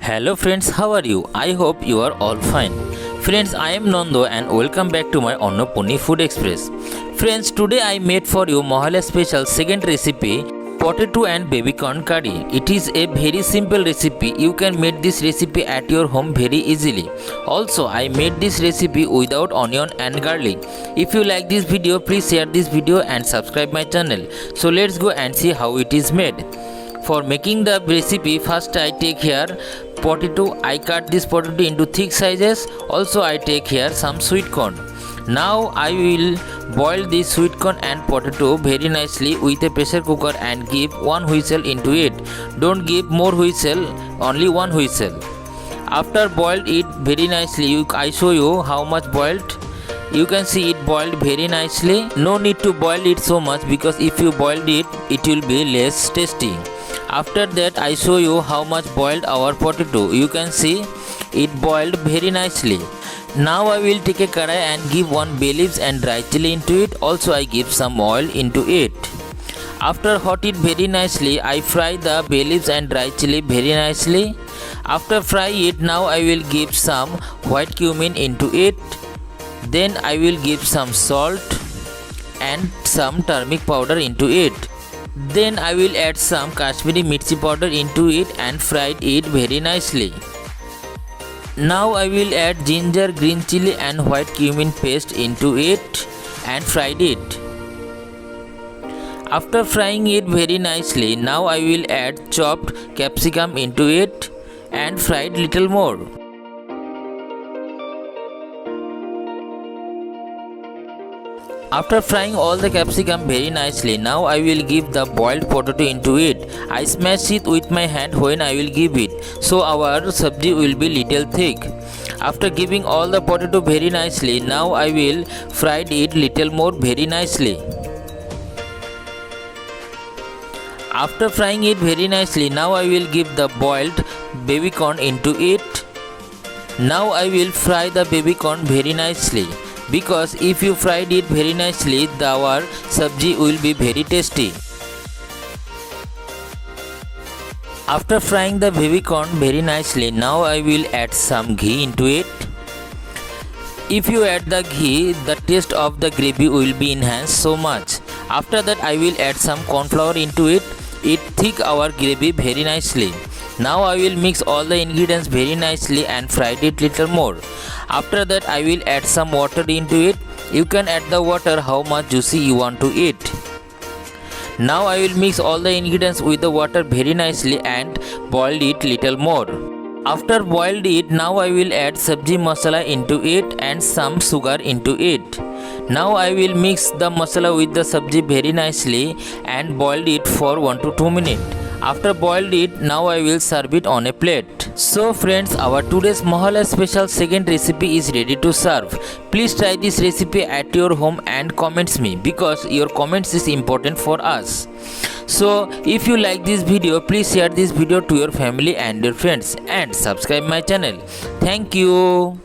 Hello friends, how are you? I hope you are all fine. Friends, I am Nando and welcome back to my Annapurni Food Express. Friends, today I made for you Mahalaya special second recipe, potato and baby corn curry. It is a very simple recipe. You can make this recipe at your home very easily. Also, I made this recipe without onion and garlic. If you like this video, please share this video and subscribe my channel. So let's go and see how it is made. For making the recipe, first I take here potato. I cut this potato into thick sizes. Also I take here some sweet corn. Now I will boil this sweet corn and potato very nicely with a pressure cooker and give one whistle into it. Don't give more whistle, only one whistle. After boiled it very nicely, I show you how much boiled. You can see it boiled very nicely. No need to boil it so much because if you boiled it, it will be less tasty. After that I show you how much boiled our potato. You can see it boiled very nicely. Now I will take a karai and give one bay leaves and dry chili into it. Also I give some oil into it. After hot it very nicely, I fry the bay leaves and dry chili very nicely. After fry it, now I will give some white cumin into it. Then I will give some salt and some turmeric powder into it. Then I will add some Kashmiri mirchi powder into it and fry it very nicely. Now I will add ginger, green chili and white cumin paste into it and fried it. After frying it very nicely, now I will add chopped capsicum into it and fried little more. After frying all the capsicum very nicely, now I will give the boiled potato into it. I smash it with my hand when I will give it, so our sabji will be little thick. After giving all the potato very nicely, now I will fry it little more very nicely. After frying it very nicely, now I will give the boiled baby corn into it. Now I will fry the baby corn very nicely, because if you fried it very nicely, our sabji will be very tasty. After frying the baby corn very nicely, now I will add some ghee into it. If you add the ghee, the taste of the gravy will be enhanced so much. After that I will add some corn flour into it. It thick our gravy very nicely. Now I will mix all the ingredients very nicely and fry it little more. After that I will add some water into it. You can add the water how much juicy you want to eat. Now I will mix all the ingredients with the water very nicely and boil it little more. After boiled it, now I will add sabji masala into it and some sugar into it. Now I will mix the masala with the sabji very nicely and boil it for 1 to 2 minutes. After boiled it, now I will serve it on a plate. So friends, our today's Mahalaya special second recipe is ready to serve. Please try this recipe at your home and comments me, because your comments is important for us. So if you like this video, please share this video to your family and your friends and subscribe my channel. Thank you.